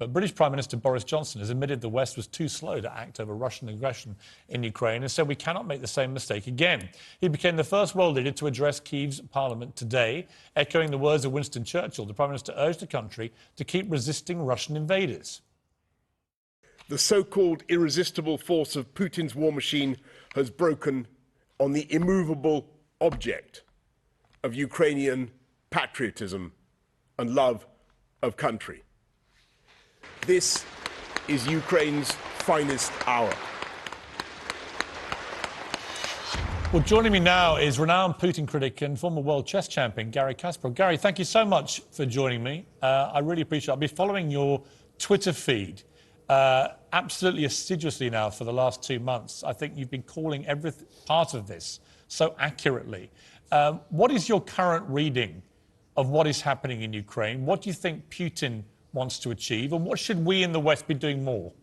But British Prime Minister Boris Johnson has admitted the West was too slow to act over Russian aggression in Ukraine and said we cannot make the same mistake again. He became the first world leader to address Kyiv's parliament today. Echoing the words of Winston Churchill, the Prime Minister urged the country to keep resisting Russian invaders. The so-called irresistible force of Putin's war machine has broken on the immovable object of Ukrainian patriotism and love of country. This is Ukraine's finest hour. Well, joining me now is renowned Putin critic and former world chess champion Garry Kasparov. Garry, thank you so much for joining me. I really appreciate it. I've been following your Twitter feed absolutely assiduously now for the last 2 months. I think you've been calling every part of this so accurately. What is your current reading of what is happening in Ukraine? What do you think Putin wants to achieve, and what should we in the West be doing more?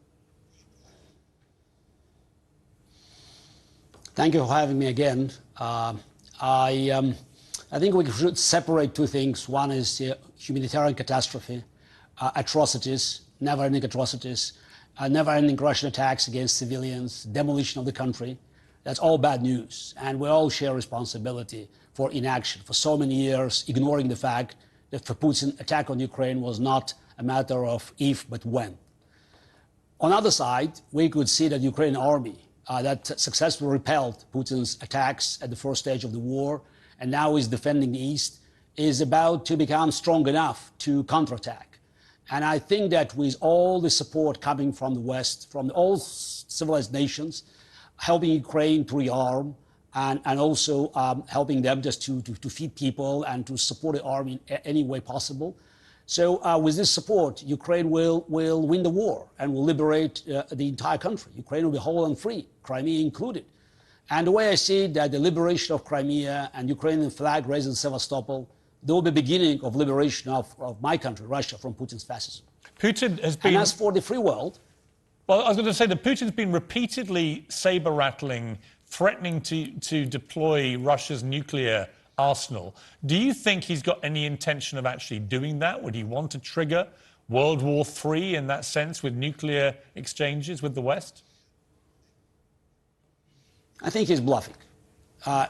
Thank you for having me again. I think we should separate two things. One is humanitarian catastrophe, atrocities, never-ending atrocities, never-ending Russian attacks against civilians, demolition of the country. That's all bad news, and we all share responsibility for inaction. For so many years, ignoring the fact that for Putin, attack on Ukraine was not a matter of if, but when. On the other side, we could see that Ukrainian army that successfully repelled Putin's attacks at the first stage of the war and now is defending the East is about to become strong enough to counterattack. And I think that with all the support coming from the West, from all civilized nations, helping Ukraine to rearm, and also helping them just to feed people and to support the army in any way possible. So with this support, Ukraine will win the war and will liberate the entire country. Ukraine will be whole and free, Crimea included. And the way I see it, that the liberation of Crimea and Ukrainian flag raised in Sevastopol, they will be the beginning of liberation of my country, Russia, from Putin's fascism. Putin has been... And as for the free world... Well, I was going to say that Putin's been repeatedly saber-rattling, threatening to deploy Russia's nuclear arsenal. Do you think he's got any intention of actually doing that? Would he want to trigger World War III in that sense with nuclear exchanges with the West? I think he's bluffing.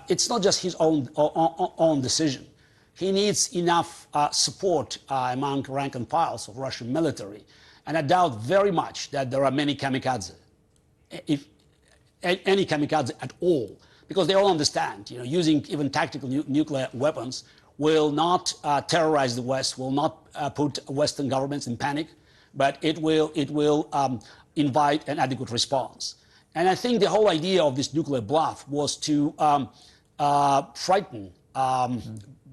It's not just his own decision. He needs enough support among rank and files of Russian military. And I doubt very much that there are many kamikadze, if any kamikadze at all, because they all understand, using even tactical nuclear weapons will not terrorize the West, will not put Western governments in panic, but it will invite an adequate response. And I think the whole idea of this nuclear bluff was to frighten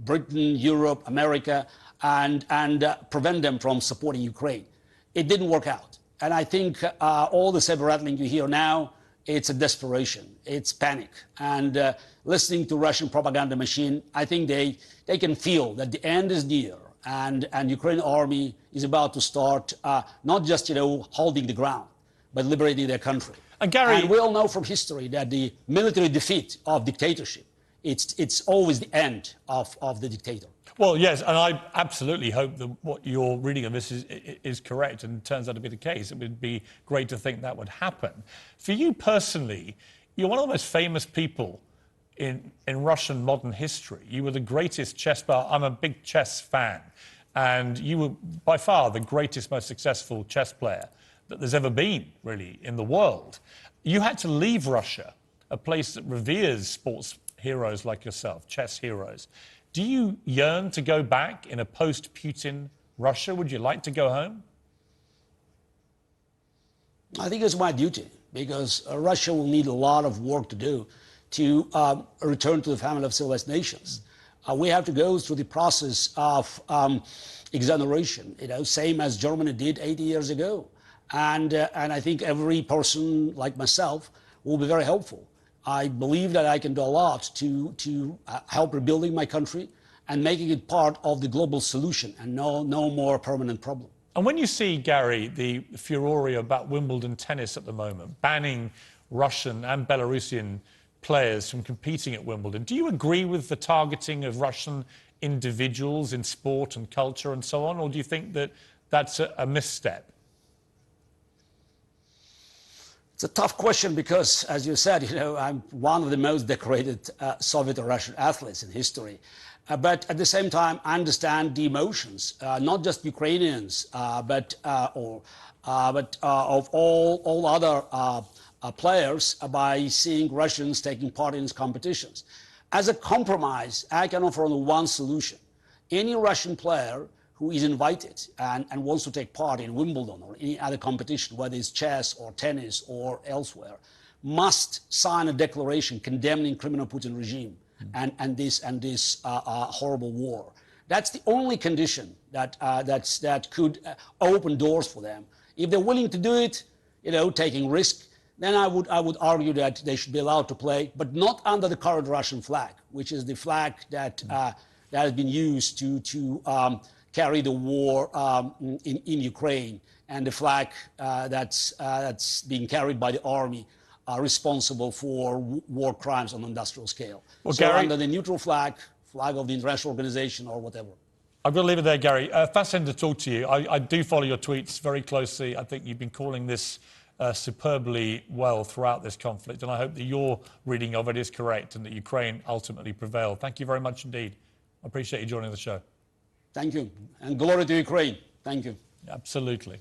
Britain, Europe, America, and prevent them from supporting Ukraine. It didn't work out. And I think all the saber-rattling you hear now, it's a desperation, it's panic. And listening to Russian propaganda machine, I think they can feel that the end is near and Ukrainian army is about to start not just, holding the ground, but liberating their country. And Garry... And we all know from history that the military defeat of dictatorship, it's always the end of the dictator. Well, yes, and I absolutely hope that what you're reading of this is correct and turns out to be the case. It would be great to think that would happen. For you personally, you're one of the most famous people in Russian modern history. You were the greatest chess player. I'm a big chess fan. And you were by far the greatest, most successful chess player that there's ever been, really, in the world. You had to leave Russia, a place that reveres sports heroes like yourself, chess heroes. Do you yearn to go back in a post-Putin Russia? Would you like to go home? I think it's my duty, because Russia will need a lot of work to do to return to the family of civilized nations. We have to go through the process of exoneration, same as Germany did 80 years ago. And I think every person like myself will be very helpful. I believe that I can do a lot to help rebuilding my country and making it part of the global solution and no more permanent problem. And when you see, Garry, the furore about Wimbledon tennis at the moment, banning Russian and Belarusian players from competing at Wimbledon, do you agree with the targeting of Russian individuals in sport and culture and so on, or do you think that that's a misstep? It's a tough question because, as you said, I'm one of the most decorated Soviet or Russian athletes in history. But at the same time, I understand the emotions, not just Ukrainians, but of all other players by seeing Russians taking part in these competitions. As a compromise, I can offer only one solution. Any Russian player who is invited and wants to take part in Wimbledon or any other competition, whether it's chess or tennis or elsewhere, must sign a declaration condemning criminal Putin regime and this horrible war. That's the only condition that could open doors for them. If they're willing to do it, taking risk, then I would argue that they should be allowed to play, but not under the current Russian flag, which is the flag that has been used to carry the war in Ukraine, and the flag that's being carried by the army responsible for war crimes on an industrial scale. Well, so Garry, under the neutral flag of the international organization or whatever. I'm going to leave it there, Garry. Fascinating to talk to you. I do follow your tweets very closely. I think you've been calling this superbly well throughout this conflict, and I hope that your reading of it is correct and that Ukraine ultimately prevailed. Thank you very much indeed. I appreciate you joining the show. Thank you. And glory to Ukraine. Thank you. Absolutely.